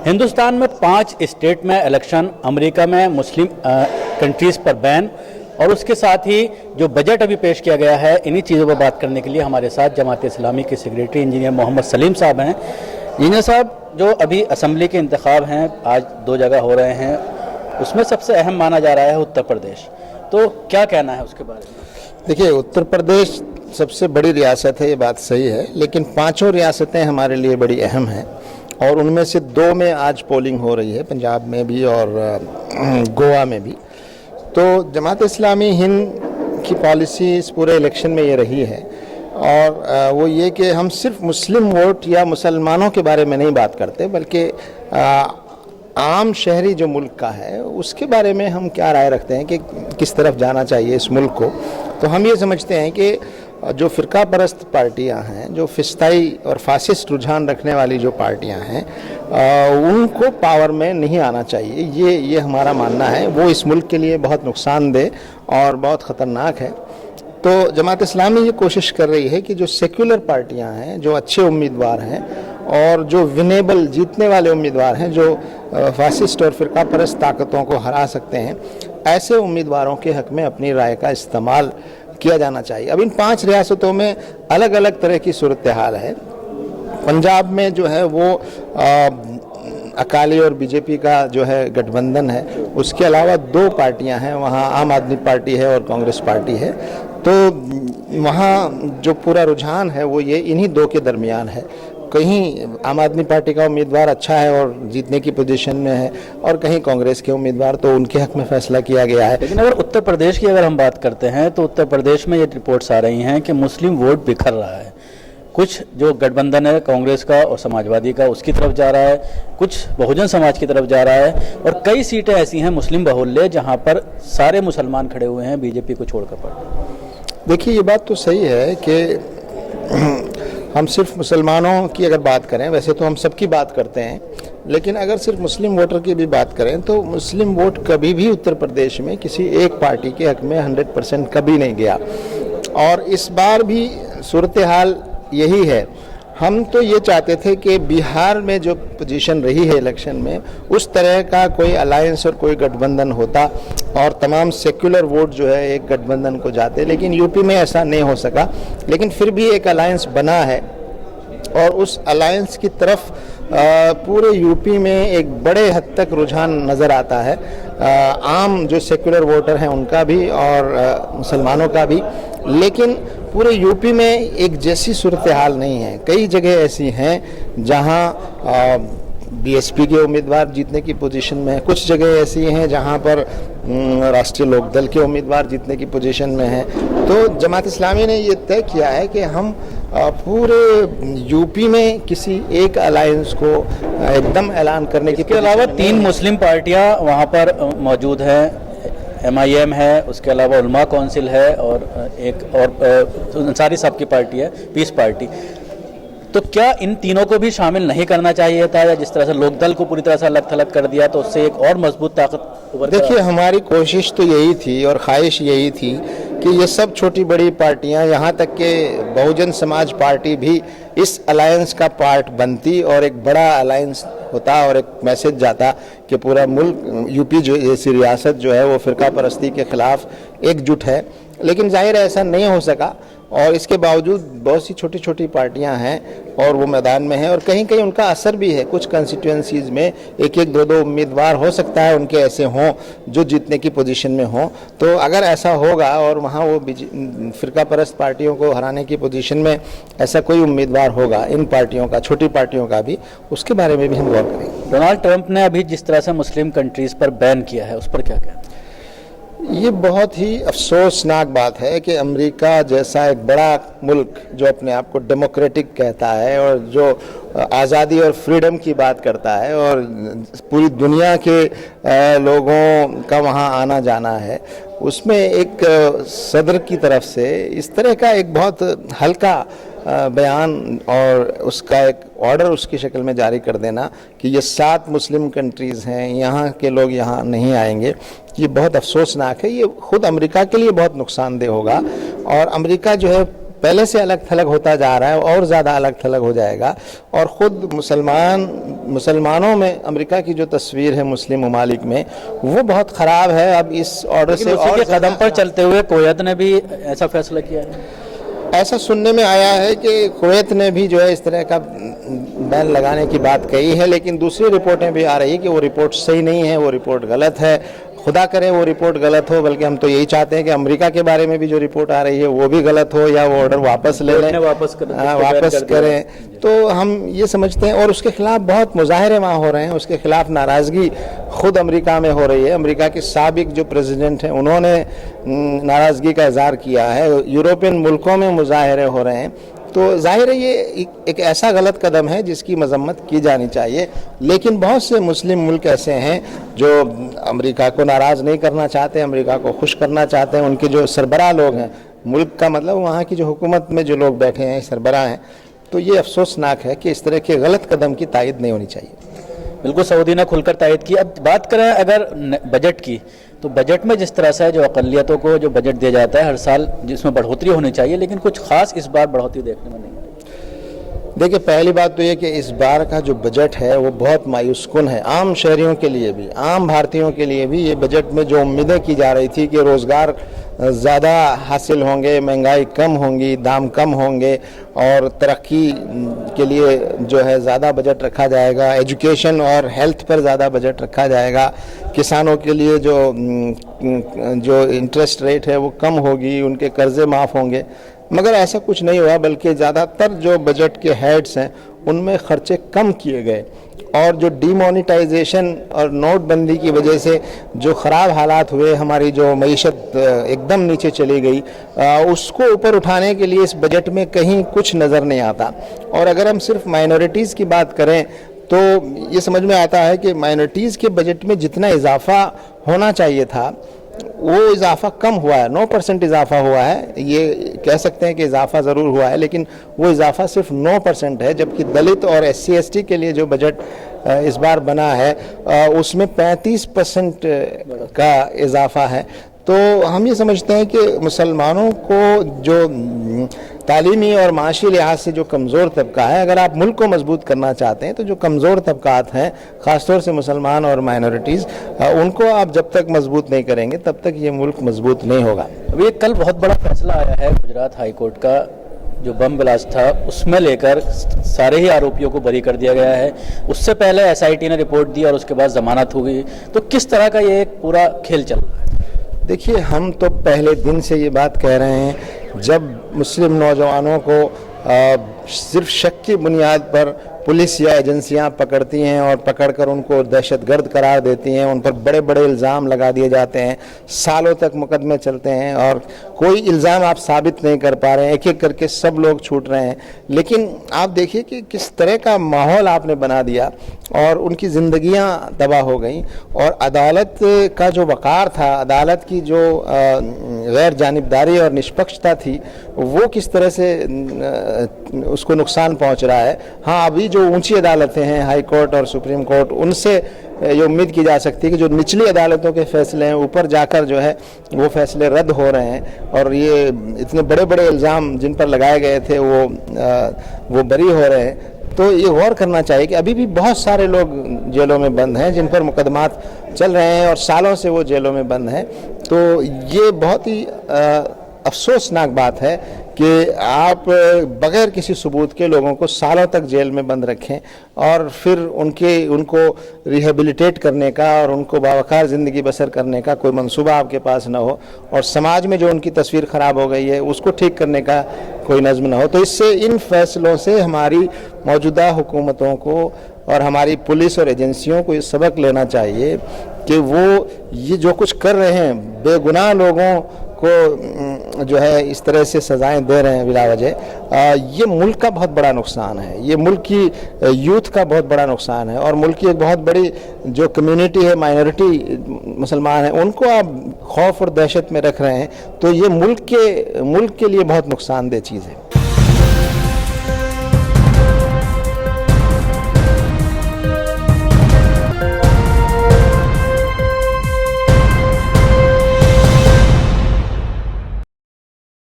हिंदुस्तान में 5 स्टेट में election, America में मुस्लिम कंट्रीज़ पर बैन और उसके साथ ही जो बजट अभी पेश किया गया है, इन्हीं चीज़ों पर बात करने के लिए हमारे साथ जमात इस्लामी के सेक्रेटरी इंजीनियर मोहम्मद सलीम साहब हैं। इंजीनियर साहब, जो अभी असम्बली के इंतखाब हैं, आज 2 जगह हो रहे हैं, उसमें सबसे अहम माना जा रहा है उत्तर प्रदेश, तो क्या कहना है उसके बारे में? देखिए, उत्तर प्रदेश सबसे बड़ी रियासत है, ये बात सही है, लेकिन 5 रियासतें हमारे लिए बड़ी अहम हैं और उनमें से 2 में आज पोलिंग हो रही है, पंजाब में भी और गोवा में भी। तो जमात इस्लामी हिंद की पॉलिसी इस पूरे इलेक्शन में ये रही है और वो ये कि हम सिर्फ मुस्लिम वोट या मुसलमानों के बारे में नहीं बात करते, बल्कि आम शहरी जो मुल्क का है उसके बारे में हम क्या राय रखते हैं कि किस तरफ जाना चाहिए इस मुल्क को। तो हम ये समझते हैं कि जो फ़िरका परस्त पार्टियां हैं, जो फिस्ताई और फासिस्ट रुझान रखने वाली जो पार्टियां हैं, उनको पावर में नहीं आना चाहिए। ये हमारा मानना है। वो इस मुल्क के लिए बहुत नुकसानदेह और बहुत ख़तरनाक है। तो जमात इस्लामी ये कोशिश कर रही है कि जो सेक्युलर पार्टियां हैं, जो अच्छे उम्मीदवार हैं और जो विनेबल जीतने वाले उम्मीदवार हैं, जो फासिस्ट और फ़िरका परस्त ताकतों को हरा सकते हैं, ऐसे उम्मीदवारों के हक़ में अपनी राय का इस्तेमाल किया जाना चाहिए। अब इन 5 रियासतों में अलग अलग तरह की सूरत हाल है। पंजाब में जो है वो अकाली और बीजेपी का जो है गठबंधन है, उसके अलावा 2 पार्टियां हैं, वहाँ आम आदमी पार्टी है और कांग्रेस पार्टी है। तो वहाँ जो पूरा रुझान है वो ये इन्हीं 2 के दरमियान है। कहीं आम आदमी पार्टी का उम्मीदवार अच्छा है और जीतने की पोजीशन में है और कहीं कांग्रेस के उम्मीदवार, तो उनके हक में फैसला किया गया है। लेकिन अगर उत्तर प्रदेश की अगर हम बात करते हैं तो उत्तर प्रदेश में ये रिपोर्ट्स आ रही हैं कि मुस्लिम वोट बिखर रहा है। कुछ जो गठबंधन है कांग्रेस का और समाजवादी का, उसकी तरफ जा रहा है, कुछ बहुजन समाज की तरफ जा रहा है और कई सीटें ऐसी हैं मुस्लिम बहुल्य जहाँ पर सारे मुसलमान खड़े हुए हैं बीजेपी को छोड़कर पर। देखिए, ये बात तो सही है कि हम सिर्फ मुसलमानों की अगर बात करें, वैसे तो हम सबकी बात करते हैं, लेकिन अगर सिर्फ मुस्लिम वोटर की भी बात करें तो मुस्लिम वोट कभी भी उत्तर प्रदेश में किसी एक पार्टी के हक में 100% कभी नहीं गया और इस बार भी सूरत हाल यही है। हम तो ये चाहते थे कि बिहार में जो पोजीशन रही है इलेक्शन में, उस तरह का कोई अलायंस और कोई गठबंधन होता और तमाम सेक्युलर वोट जो है एक गठबंधन को जाते, लेकिन यूपी में ऐसा नहीं हो सका। लेकिन फिर भी एक अलायंस बना है और उस अलायंस की तरफ पूरे यूपी में एक बड़े हद तक रुझान नज़र आता है, आम जो सेक्युलर वोटर हैं उनका भी और मुसलमानों का भी। लेकिन पूरे यूपी में एक जैसी सूरत हाल नहीं है। कई जगह ऐसी हैं जहां बीएसपी के उम्मीदवार जीतने की पोजीशन में है, कुछ जगह ऐसी हैं जहां पर राष्ट्रीय लोकदल के उम्मीदवार जीतने की पोजीशन में हैं। तो जमात इस्लामी ने ये तय किया है कि हम पूरे यूपी में किसी एक अलायंस को एकदम ऐलान करने की। इसके अलावा 3 मुस्लिम पार्टियां वहां पर मौजूद हैं, MIM है, उसके अलावा उलमा काउंसिल है और एक और अंसारी साहब की पार्टी है, पीस पार्टी। तो क्या इन तीनों को भी शामिल नहीं करना चाहिए था, या जिस तरह से लोकदल को पूरी तरह से अलग थलग कर दिया तो उससे एक और मजबूत ताकत उभर? देखिए, हमारी कोशिश तो यही थी और ख्वाहिश यही थी कि ये सब छोटी बड़ी पार्टियां, यहाँ तक कि बहुजन समाज पार्टी भी इस अलायंस का पार्ट बनती और एक बड़ा अलायंस होता और एक मैसेज जाता कि पूरा मुल्क, यूपी जो जैसी रियासत जो है वो फ़िरका परस्ती के ख़िलाफ़ एकजुट है। लेकिन जाहिर है ऐसा नहीं हो सका और इसके बावजूद बहुत सी छोटी छोटी पार्टियां हैं और वो मैदान में हैं और कहीं कहीं उनका असर भी है। कुछ कंस्टिट्यूएंसीज़ में 1-1, 2-2 उम्मीदवार हो सकता है उनके ऐसे हों जो जीतने की पोजीशन में हों। तो अगर ऐसा होगा और वहाँ वो फ़िरका परस्त पार्टियों को हराने की पोजीशन में ऐसा कोई उम्मीदवार होगा, इन पार्टियों का, छोटी पार्टियों का भी, उसके बारे में भी हम गौर करेंगे। डोनाल्ड ट्रंप ने अभी जिस तरह से मुस्लिम कंट्रीज़ पर बैन किया है, उस पर क्या कहना? ये बहुत ही अफसोसनाक बात है कि अमेरिका जैसा एक बड़ा मुल्क जो अपने आप को डेमोक्रेटिक कहता है और जो आज़ादी और फ्रीडम की बात करता है और पूरी दुनिया के लोगों का वहाँ आना जाना है, उसमें एक सदर की तरफ से इस तरह का एक बहुत हल्का बयान और उसका एक ऑर्डर उसकी शक्ल में जारी कर देना कि ये 7 मुस्लिम कंट्रीज़ हैं, यहाँ के लोग यहाँ नहीं आएंगे, ये बहुत अफसोसनाक है। ये खुद अमेरिका के लिए बहुत नुकसानदेह होगा और अमेरिका जो है पहले से अलग थलग होता जा रहा है और ज़्यादा अलग थलग हो जाएगा। और ख़ुद मुसलमानों में अमेरिका की जो तस्वीर है मुस्लिम ममालिक में, वो बहुत ख़राब है। अब इस ऑर्डर से और कदम पर चलते हुए कुवैत ने भी ऐसा फैसला किया है। ऐसा सुनने में आया है कि कुवैत ने भी जो है इस तरह का बैन लगाने की बात कही है, लेकिन दूसरी रिपोर्टें भी आ रही है कि वो रिपोर्ट सही नहीं है, वो रिपोर्ट गलत है। खुदा करे वो रिपोर्ट गलत हो, बल्कि हम तो यही चाहते हैं कि अमेरिका के बारे में भी जो रिपोर्ट आ रही है वो भी गलत हो, या वो ऑर्डर वापस ले लें, वापस करें। तो हम ये समझते हैं, और उसके खिलाफ बहुत मुजाहरे वहाँ हो रहे हैं, उसके खिलाफ नाराज़गी खुद अमेरिका में हो रही है। अमेरिका के साबिक जो प्रेसिडेंट हैं उन्होंने नाराज़गी का इजहार किया है, यूरोपियन मुल्कों में मुजाहरे हो रहे हैं। तो जाहिर है ये एक ऐसा गलत कदम है जिसकी मजम्मत की जानी चाहिए। लेकिन बहुत से मुस्लिम मुल्क ऐसे हैं जो अमेरिका को नाराज़ नहीं करना चाहते, अमेरिका को खुश करना चाहते हैं। उनके जो सरबराह लोग हैं, मुल्क का मतलब वहाँ की जो हुकूमत में जो लोग बैठे हैं, सरबराह हैं, तो ये अफसोसनाक है कि इस तरह के गलत कदम की तायद नहीं होनी चाहिए। बिल्कुल, सऊदी ने खुलकर तायद की। अब बात करें अगर बजट की, तो बजट में जिस तरह से जो अक़लियतों को जो बजट दिया जाता है हर साल, जिसमें बढ़ोतरी होनी चाहिए, लेकिन कुछ खास इस बार बढ़ोतरी देखने में नहीं आई। देखिए, पहली बात तो ये कि इस बार का जो बजट है वो बहुत मायूसकुन है। आम शहरियों के लिए भी, आम भारतीयों के लिए भी ये बजट में जो उम्मीदें की जा रही थी कि रोज़गार ज़्यादा हासिल होंगे, महंगाई कम होंगी, दाम कम होंगे और तरक्की के लिए जो है ज़्यादा बजट रखा जाएगा, एजुकेशन और हेल्थ पर ज़्यादा बजट रखा जाएगा, किसानों के लिए जो इंटरेस्ट रेट है वो कम होगी, उनके कर्ज़े माफ़ होंगे, मगर ऐसा कुछ नहीं हुआ। बल्कि ज़्यादातर जो बजट के हेड्स हैं उनमें खर्चे कम किए गए, और जो डीमोनेटाइजेशन और नोटबंदी की वजह से जो ख़राब हालात हुए, हमारी जो मईशत एकदम नीचे चली गई, उसको ऊपर उठाने के लिए इस बजट में कहीं कुछ नज़र नहीं आता। और अगर हम सिर्फ माइनॉरिटीज़ की बात करें तो ये समझ में आता है कि माइनॉरिटीज़ के बजट में जितना इजाफा होना चाहिए था वो इजाफा कम हुआ है। 9% इजाफा हुआ है। ये कह सकते हैं कि इजाफा ज़रूर हुआ है, लेकिन वो इजाफा सिर्फ 9% है, जबकि दलित और SC/ST के लिए जो बजट इस बार बना है उसमें 35% का इजाफा है। तो हम ये समझते हैं कि मुसलमानों को जो तालीमी और माशी लिहाज से जो कमज़ोर तबका है, अगर आप मुल्क को मजबूत करना चाहते हैं तो जो कमज़ोर तबकात हैं, ख़ासतौर से मुसलमान और माइनॉरिटीज़, उनको आप जब तक मजबूत नहीं करेंगे तब तक ये मुल्क मजबूत नहीं होगा। अभी कल बहुत बड़ा फैसला आया है गुजरात हाई कोर्ट का, जो बम ब्लास्ट था उसमें लेकर सारे ही आरोपियों को बरी कर दिया गया है। उससे पहले SIT ने रिपोर्ट दी और उसके बाद जमानत हो गई। तो किस तरह का ये एक पूरा खेल चल रहा है? देखिए, हम तो पहले दिन से ये बात कह रहे हैं, जब मुस्लिम नौजवानों को सिर्फ शक की बुनियाद पर पुलिस या एजेंसियां पकड़ती हैं और पकड़कर उनको दहशतगर्द करार देती हैं, उन पर बड़े बड़े इल्ज़ाम लगा दिए जाते हैं, सालों तक मुकदमे चलते हैं और कोई इल्ज़ाम आप साबित नहीं कर पा रहे हैं, एक एक करके सब लोग छूट रहे हैं। लेकिन आप देखिए कि किस तरह का माहौल आपने बना दिया और उनकी ज़िंदगियां तबाह हो गई। और अदालत का जो वक़ार था, अदालत की जो गैर जानिबदारी और निष्पक्षता थी, वो किस तरह से उसको नुकसान पहुंच रहा है। हाँ, अभी जो ऊंची अदालतें हैं, हाई कोर्ट और सुप्रीम कोर्ट, उनसे ये उम्मीद की जा सकती है कि जो निचली अदालतों के फैसले हैं ऊपर जाकर जो है वो फैसले रद्द हो रहे हैं और ये इतने बड़े बड़े इल्ज़ाम जिन पर लगाए गए थे वो बरी हो रहे हैं। तो ये गौर करना चाहिए कि अभी भी बहुत सारे लोग जेलों में बंद हैं जिन पर मुकदमात चल रहे हैं और सालों से वो जेलों में बंद हैं। तो ये बहुत ही अफसोसनाक बात है कि आप बगैर किसी सबूत के लोगों को सालों तक जेल में बंद रखें और फिर उनको रिहेबिलिटेट करने का और उनको बावकार ज़िंदगी बसर करने का कोई मंसूबा आपके पास ना हो, और समाज में जो उनकी तस्वीर ख़राब हो गई है उसको ठीक करने का कोई नज़्म ना हो। तो इससे, इन फैसलों से हमारी मौजूदा हुकूमतों को और हमारी पुलिस और एजेंसियों को ये सबक लेना चाहिए कि वो ये जो कुछ कर रहे हैं, बेगुनाह लोगों को जो है इस तरह से सज़ाएं दे रहे हैं बिला वजह, ये मुल्क का बहुत बड़ा नुकसान है, ये मुल्क की यूथ का बहुत बड़ा नुकसान है। और मुल्क की एक बहुत बड़ी जो कम्युनिटी है, माइनॉरिटी मुसलमान है, उनको आप खौफ और दहशत में रख रहे हैं। तो ये मुल्क के लिए बहुत नुकसानदेह चीज़ है।